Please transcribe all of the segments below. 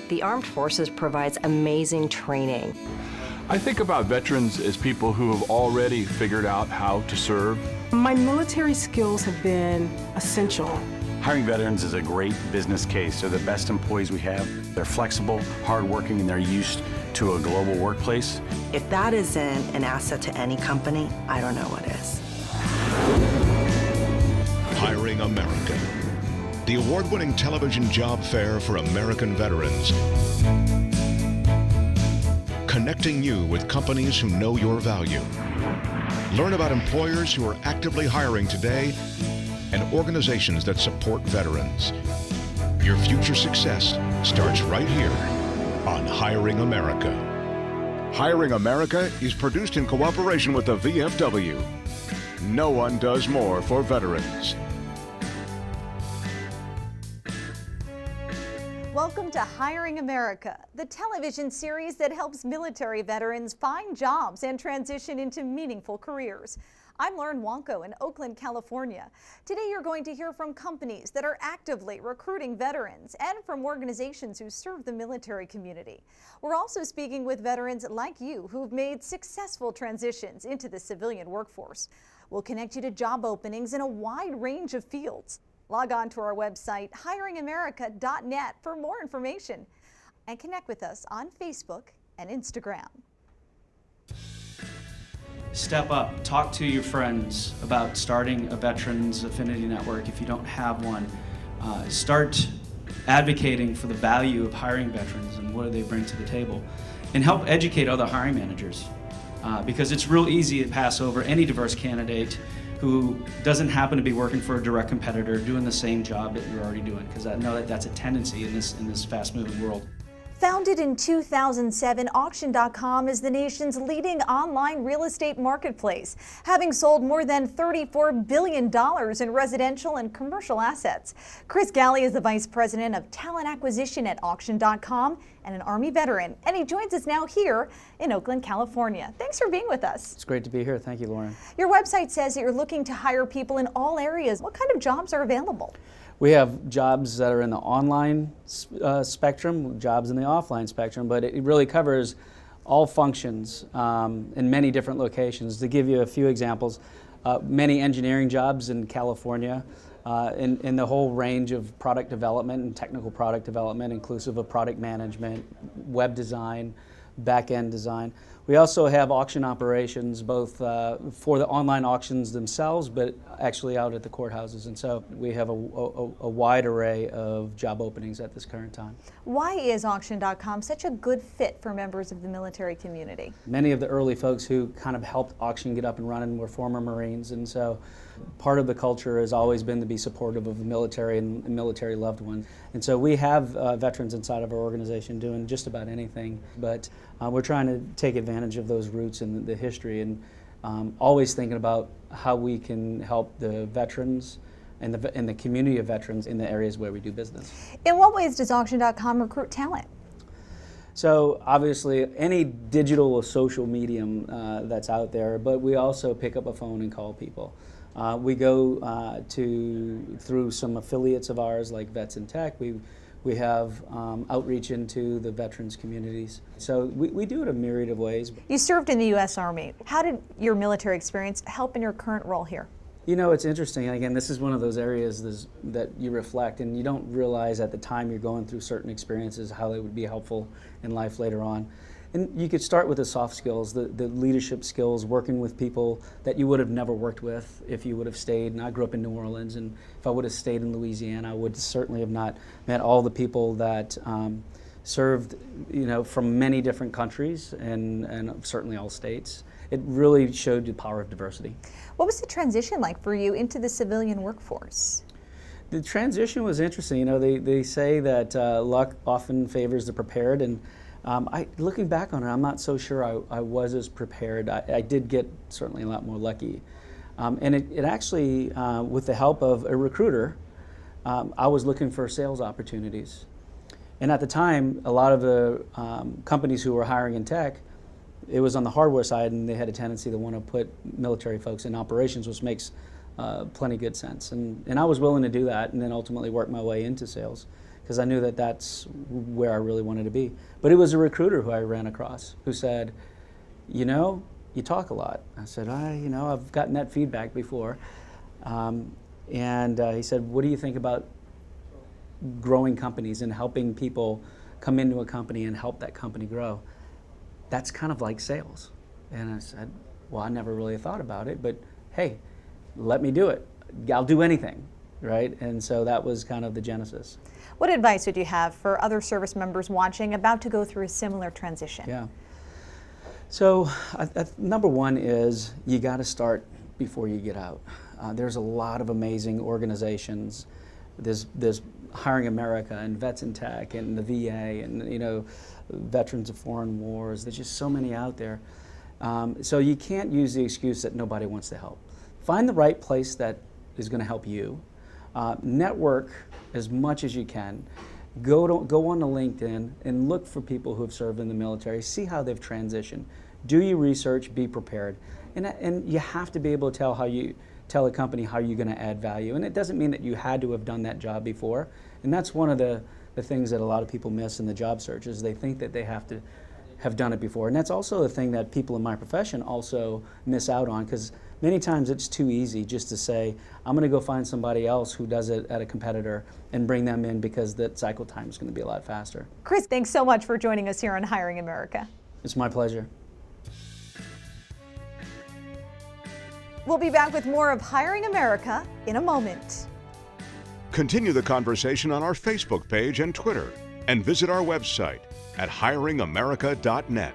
the Armed Forces provides amazing training. I think about veterans as people who have already figured out how to serve. My military skills have been essential. Hiring veterans is a great business case. They're the best employees we have. They're flexible, hardworking, and they're used to a global workplace. If that isn't an asset to any company, I don't know what is. Hiring America, the award-winning television job fair for American veterans. Connecting you with companies who know your value. Learn about employers who are actively hiring today and organizations that support veterans. Your future success starts right here on Hiring America. Hiring America is produced in cooperation with the VFW. No one does more for veterans. Welcome to Hiring America, the television series that helps military veterans find jobs and transition into meaningful careers. I'm Lauren Wonko in Oakland, California. Today you're going to hear from companies that are actively recruiting veterans and from organizations who serve the military community. We're also speaking with veterans like you who've made successful transitions into the civilian workforce. We'll connect you to job openings in a wide range of fields. Log on to our website, hiringamerica.net, for more information and connect with us on Facebook and Instagram. Step up, talk to your friends about starting a Veterans Affinity Network if you don't have one. Start advocating for the value of hiring veterans and what do they bring to the table. And help educate other hiring managers because it's real easy to pass over any diverse candidate who doesn't happen to be working for a direct competitor doing the same job that you're already doing, because I know that that's a tendency in this fast-moving world. Founded in 2007, Auction.com is the nation's leading online real estate marketplace, having sold more than $34 billion in residential and commercial assets. Chris Galy is the Vice President of Talent Acquisition at Auction.com and an Army veteran, and he joins us now here in Oakland, California. Thanks for being with us. It's great to be here. Thank you, Lauren. Your website says that you're looking to hire people in all areas. What kind of jobs are available? We have jobs that are in the online spectrum, jobs in the offline spectrum, but it really covers all functions in many different locations. To give you a few examples, many engineering jobs in California, in the whole range of product development and technical product development, inclusive of product management, web design, back-end design. We also have auction operations both for the online auctions themselves, but actually out at the courthouses. And so we have a wide array of job openings at this current time. Why is Auction.com such a good fit for members of the military community? Many of the early folks who kind of helped auction get up and running were former Marines, and so part of the culture has always been to be supportive of the military and military loved ones. And so we have veterans inside of our organization doing just about anything, but we're trying to take advantage of those roots and the history, and always thinking about how we can help the veterans and the community of veterans in the areas where we do business. In what ways does Auction.com recruit talent? So obviously any digital or social medium that's out there, but we also pick up a phone and call people. We go through some affiliates of ours like Vets in Tech. We have outreach into the veterans communities. So we do it a myriad of ways. You served in the U.S. Army. How did your military experience help in your current role here? You know, it's interesting. Again, this is one of those areas that you reflect, and you don't realize at the time you're going through certain experiences how they would be helpful in life later on. And you could start with the soft skills, the leadership skills, working with people that you would have never worked with if you would have stayed. And I grew up in New Orleans, and if I would have stayed in Louisiana, I would certainly have not met all the people that served, from many different countries and certainly all states. It really showed the power of diversity. What was the transition like for you into the civilian workforce? The transition was interesting. They say that luck often favors the prepared, and looking back on it, I'm not so sure I was as prepared. I did get certainly a lot more lucky. And it actually, with the help of a recruiter, I was looking for sales opportunities. And at the time, a lot of the companies who were hiring in tech, it was on the hardware side, and they had a tendency to want to put military folks in operations, which makes plenty good sense. And I was willing to do that and then ultimately work my way into sales because I knew that that's where I really wanted to be. But it was a recruiter who I ran across who said, you know, you talk a lot. I said, you know, I've gotten that feedback before. And he said, what do you think about growing companies and helping people come into a company and help that company grow? That's kind of like sales. And I said, well, I never really thought about it, but hey, let me do it. I'll do anything, right? And so that was kind of the genesis. What advice would you have for other service members watching about to go through a similar transition? Yeah. So number one is you got to start before you get out. There's a lot of amazing organizations. There's Hiring America and Vets in Tech and the VA and, you know, Veterans of Foreign Wars. There's just so many out there. So you can't use the excuse that nobody wants to help. Find the right place that is going to help you. Network as much as you can. Go on to LinkedIn and look for people who have served in the military. See how they've transitioned. Do your research. Be prepared. And you have to be able to tell a company how you're going to add value. And it doesn't mean that you had to have done that job before. And that's one of the things that a lot of people miss in the job search is they think that they have to have done it before. And that's also the thing that people in my profession also miss out on, because many times it's too easy just to say, I'm going to go find somebody else who does it at a competitor and bring them in because that cycle time is going to be a lot faster. Chris, thanks so much for joining us here on Hiring America. It's my pleasure. We'll be back with more of Hiring America in a moment. Continue the conversation on our Facebook page and Twitter, and visit our website at hiringamerica.net.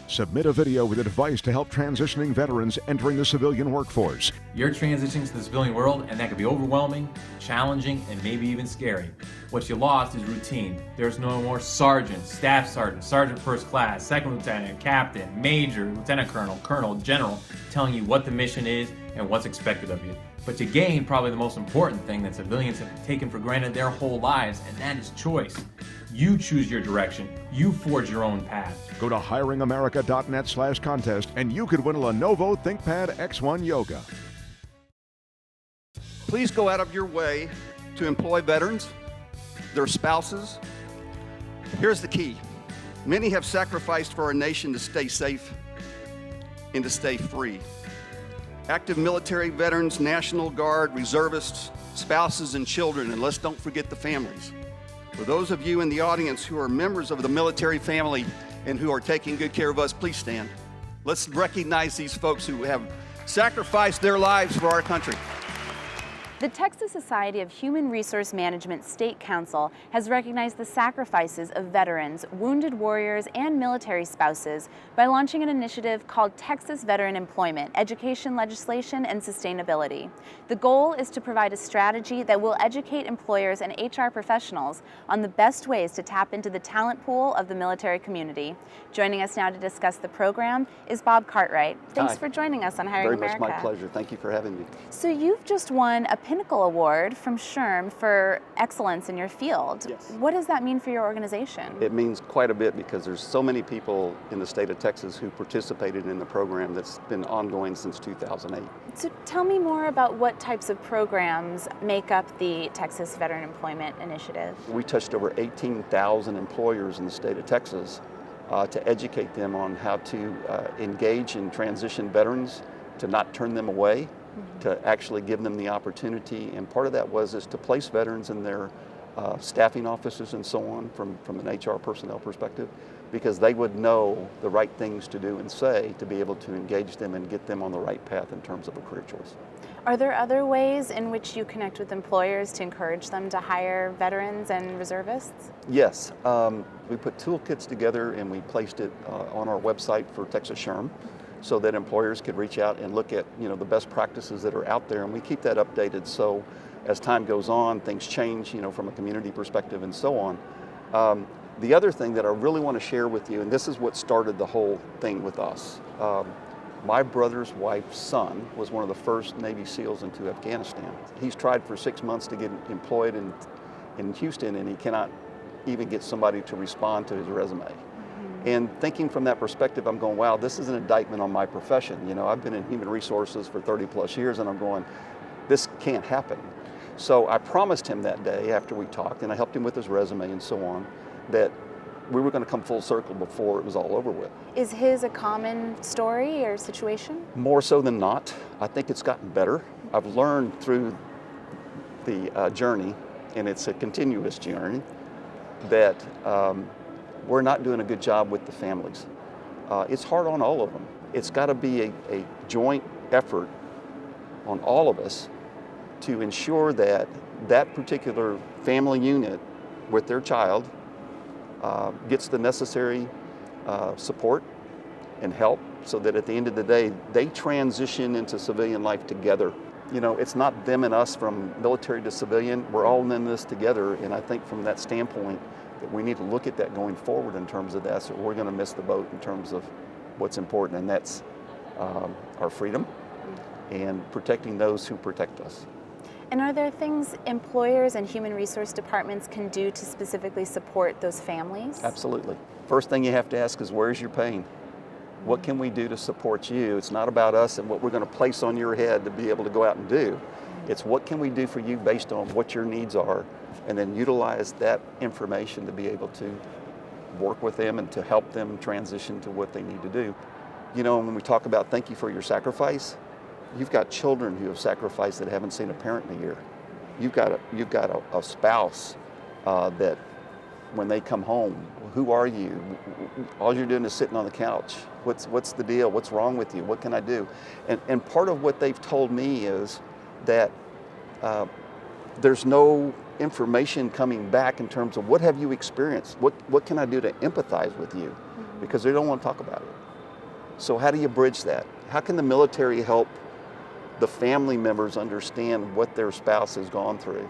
Submit a video with advice to help transitioning veterans entering the civilian workforce. You're transitioning to the civilian world, and that could be overwhelming, challenging, and maybe even scary. What you lost is routine. There's no more sergeant, staff sergeant, sergeant first class, second lieutenant, captain, major, lieutenant colonel, colonel, general, telling you what the mission is and what's expected of you. But you gain probably the most important thing that civilians have taken for granted their whole lives, and that is choice. You choose your direction. You forge your own path. Go to hiringamerica.net/contest and you could win a Lenovo ThinkPad X1 Yoga. Please go out of your way to employ veterans, their spouses. Here's the key. Many have sacrificed for our nation to stay safe and to stay free. Active military veterans, National Guard, reservists, spouses, and children, and let's don't forget the families. For those of you in the audience who are members of the military family and who are taking good care of us, please stand. Let's recognize these folks who have sacrificed their lives for our country. The Texas Society of Human Resource Management State Council has recognized the sacrifices of veterans, wounded warriors, and military spouses by launching an initiative called Texas Veteran Employment, Education, Legislation, and Sustainability. The goal is to provide a strategy that will educate employers and HR professionals on the best ways to tap into the talent pool of the military community. Joining us now to discuss the program is Bob Cartwright. Thanks Hi. for joining us on Hiring America. Very much my pleasure. Thank you for having me. So you've just won a Pinnacle Award from SHRM for excellence in your field. Yes. What does that mean for your organization? It means quite a bit because there's so many people in the state of Texas who participated in the program that's been ongoing since 2008. So tell me more about what types of programs make up the Texas Veteran Employment Initiative. We touched over 18,000 employers in the state of Texas to educate them on how to engage and transition veterans, to not turn them away, to actually give them the opportunity. And part of that is to place veterans in their staffing offices and so on from an HR personnel perspective, because they would know the right things to do and say to be able to engage them and get them on the right path in terms of a career choice. Are there other ways in which you connect with employers to encourage them to hire veterans and reservists? Yes, we put toolkits together and we placed it on our website for Texas SHRM, so that employers could reach out and look at the best practices that are out there, and we keep that updated. So as time goes on, things change, from a community perspective and so on. The other thing that I really want to share with you, and this is what started the whole thing with us. My brother's wife's son was one of the first Navy SEALs into Afghanistan. He's tried for 6 months to get employed in Houston, and he cannot even get somebody to respond to his resume. And thinking from that perspective, I'm going, wow, this is an indictment on my profession. You know, I've been in human resources for 30 plus years, and I'm going, this can't happen. So I promised him that day after we talked, and I helped him with his resume and so on, that we were going to come full circle before it was all over with. Is his a common story or situation? More so than not. I think it's gotten better. I've learned through the journey, and it's a continuous journey, that we're not doing a good job with the families. It's hard on all of them. It's got to be a joint effort on all of us to ensure that that particular family unit with their child gets the necessary support and help so that at the end of the day, they transition into civilian life together. You know, it's not them and us from military to civilian. We're all in this together, and I think from that standpoint that we need to look at that going forward in terms of that, or we're going to miss the boat in terms of what's important, and that's our freedom and protecting those who protect us. And are there things employers and human resource departments can do to specifically support those families? Absolutely. First thing you have to ask is, where's your pain? What can we do to support you? It's not about us and what we're going to place on your head to be able to go out and do. It's what can we do for you based on what your needs are, and then utilize that information to be able to work with them and to help them transition to what they need to do. You know, when we talk about thank you for your sacrifice, you've got children who have sacrificed that haven't seen a parent in a year. You've got a spouse that when they come home, who are you? All you're doing is sitting on the couch. What's the deal? What's wrong with you? What can I do? And part of what they've told me is that there's no information coming back in terms of what have you experienced? What can I do to empathize with you? Because they don't want to talk about it. So how do you bridge that? How can the military help the family members understand what their spouse has gone through?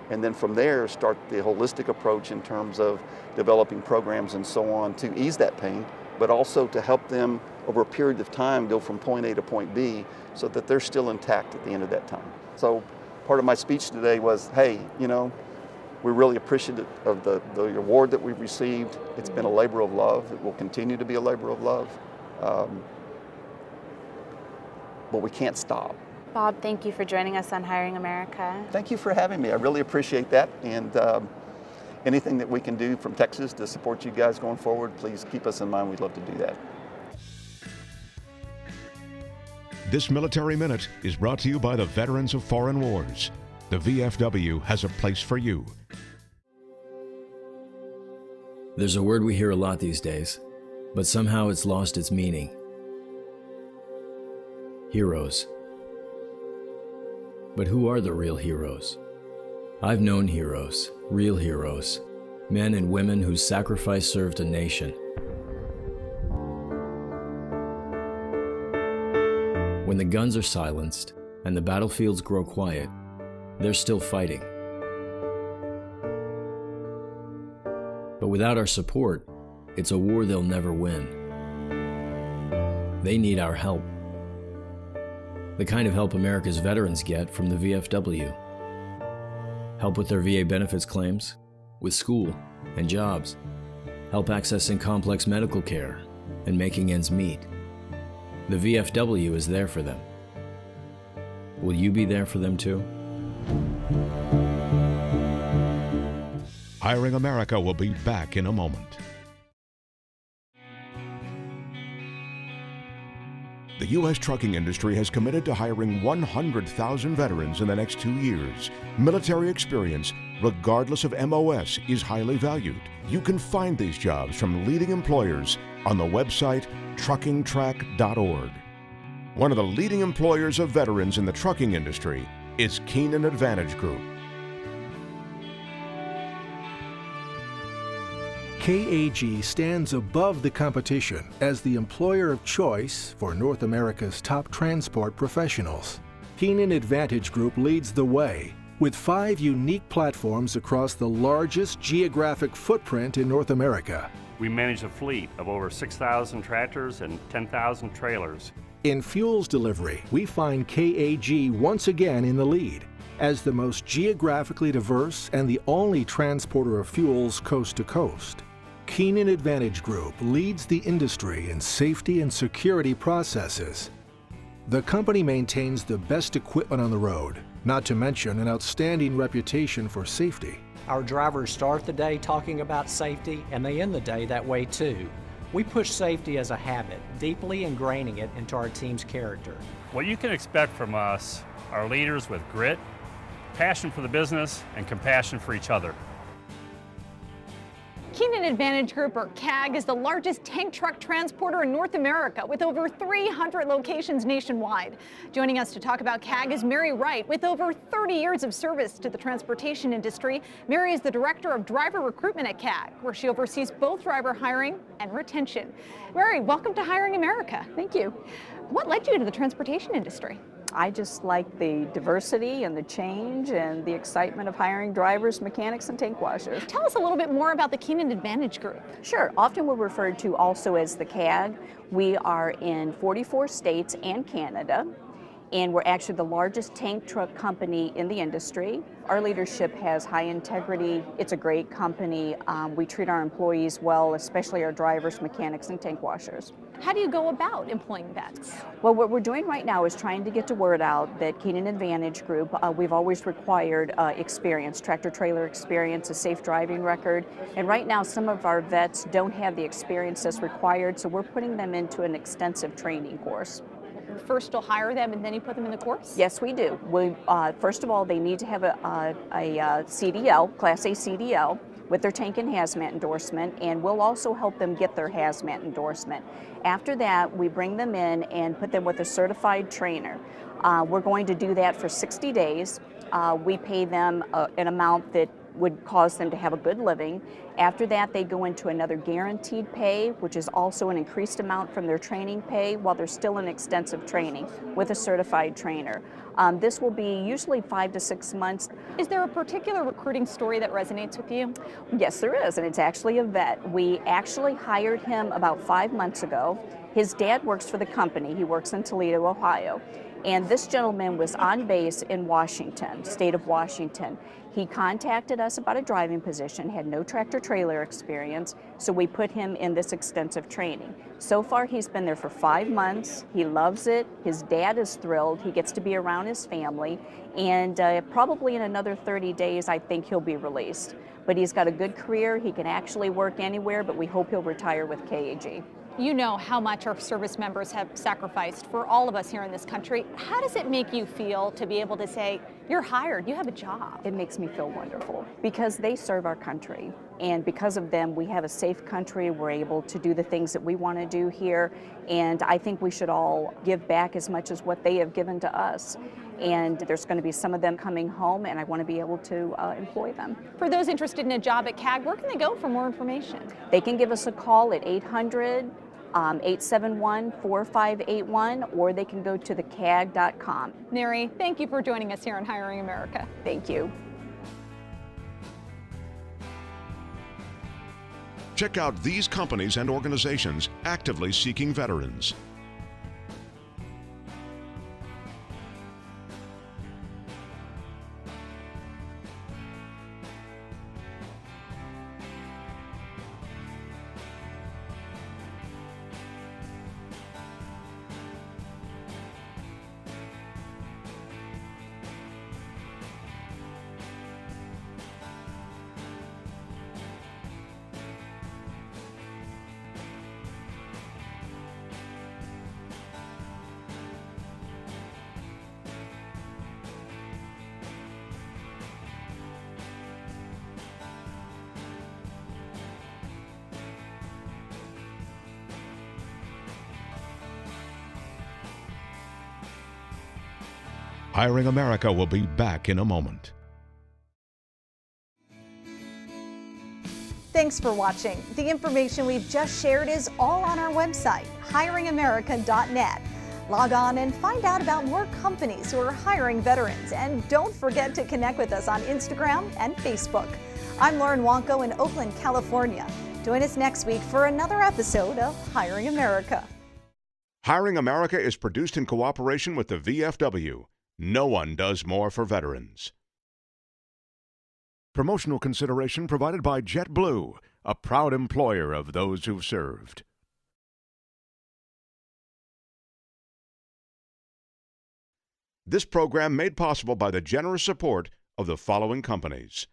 And then from there, start the holistic approach in terms of developing programs and so on to ease that pain, but also to help them over a period of time go from point A to point B so that they're still intact at the end of that time. So part of my speech today was, hey, you know, we're really appreciative of the award that we've received. It's been a labor of love. It will continue to be a labor of love. But we can't stop. Bob, thank you for joining us on Hiring America. Thank you for having me. I really appreciate that. And anything that we can do from Texas to support you guys going forward, please keep us in mind. We'd love to do that. This Military Minute is brought to you by the Veterans of Foreign Wars. The VFW has a place for you. There's a word we hear a lot these days, but somehow it's lost its meaning. Heroes. But who are the real heroes? I've known heroes, real heroes, men and women whose sacrifice served a nation. When the guns are silenced and the battlefields grow quiet, they're still fighting. But without our support, it's a war they'll never win. They need our help. The kind of help America's veterans get from the VFW. Help with their VA benefits claims, with school and jobs, help accessing complex medical care, and making ends meet. The VFW is there for them. Will you be there for them too? Hiring America will be back in a moment. The U.S. trucking industry has committed to hiring 100,000 veterans in the next 2 years. Military experience, regardless of MOS, is highly valued. You can find these jobs from leading employers on the website truckingtrack.org. One of the leading employers of veterans in the trucking industry is Keenan Advantage Group. KAG stands above the competition as the employer of choice for North America's top transport professionals. Keenan Advantage Group leads the way with 5 unique platforms across the largest geographic footprint in North America. We manage a fleet of over 6,000 tractors and 10,000 trailers. In fuels delivery, we find KAG once again in the lead as the most geographically diverse and the only transporter of fuels coast to coast. Keenan Advantage Group leads the industry in safety and security processes. The company maintains the best equipment on the road, not to mention an outstanding reputation for safety. Our drivers start the day talking about safety, and they end the day that way too. We push safety as a habit, deeply ingraining it into our team's character. What you can expect from us are leaders with grit, passion for the business, and compassion for each other. Keenan Advantage Group, or KAG, is the largest tank truck transporter in North America with over 300 locations nationwide. Joining us to talk about KAG is Mary Wright. With over 30 years of service to the transportation industry, Mary is the Director of Driver Recruitment at KAG, where she oversees both driver hiring and retention. Mary, welcome to Hiring America. Thank you. What led you to the transportation industry? I just like the diversity and the change and the excitement of hiring drivers, mechanics, and tank washers. Tell us a little bit more about the Keenan Advantage Group. Sure. Often we're referred to also as the KAG. We are in 44 states and Canada, and we're actually the largest tank truck company in the industry. Our leadership has high integrity. It's a great company. We treat our employees well, especially our drivers, mechanics, and tank washers. How do you go about employing vets? Well, what we're doing right now is trying to get the word out that Keenan Advantage Group, we've always required experience, tractor-trailer experience, a safe driving record. And right now, some of our vets don't have the experience that's required, so we're putting them into an extensive training course. First you'll hire them and then you put them in the course? Yes, we do. First of all, they need to have a CDL, Class A CDL, with their tank and hazmat endorsement, and we'll also help them get their hazmat endorsement. After that, we bring them in and put them with a certified trainer. We're going to do that for 60 days. We pay them an amount that would cause them to have a good living. After that, they go into another guaranteed pay, which is also an increased amount from their training pay while they're still in extensive training with a certified trainer. This will be usually 5 to 6 months. Is there a particular recruiting story that resonates with you? Yes, there is, and it's actually a vet. We actually hired him about 5 months ago. His dad works for the company. He works in Toledo, Ohio. And this gentleman was on base in Washington, state of Washington. He contacted us about a driving position, had no tractor-trailer experience, so we put him in this extensive training. So far, he's been there for 5 months. He loves it. His dad is thrilled. He gets to be around his family, and probably in another 30 days, I think he'll be released. But he's got a good career. He can actually work anywhere, but we hope he'll retire with KAG. You know how much our service members have sacrificed for all of us here in this country. How does it make you feel to be able to say, you're hired, you have a job? It makes me feel wonderful because they serve our country. And because of them, we have a safe country. We're able to do the things that we want to do here. And I think we should all give back as much as what they have given to us. And there's going to be some of them coming home, and I want to be able to employ them. For those interested in a job at KAG, where can they go for more information? They can give us a call at 800-871-4581, or they can go to thekag.com. Mary, thank you for joining us here on Hiring America. Thank you. Check out these companies and organizations actively seeking veterans. Hiring America will be back in a moment. Thanks for watching. The information we've just shared is all on our website, hiringamerica.net. Log on and find out about more companies who are hiring veterans. And don't forget to connect with us on Instagram and Facebook. I'm Lauren Wonko in Oakland, California. Join us next week for another episode of Hiring America. Hiring America is produced in cooperation with the VFW. No one does more for veterans. Promotional consideration provided by JetBlue, a proud employer of those who've served. This program made possible by the generous support of the following companies: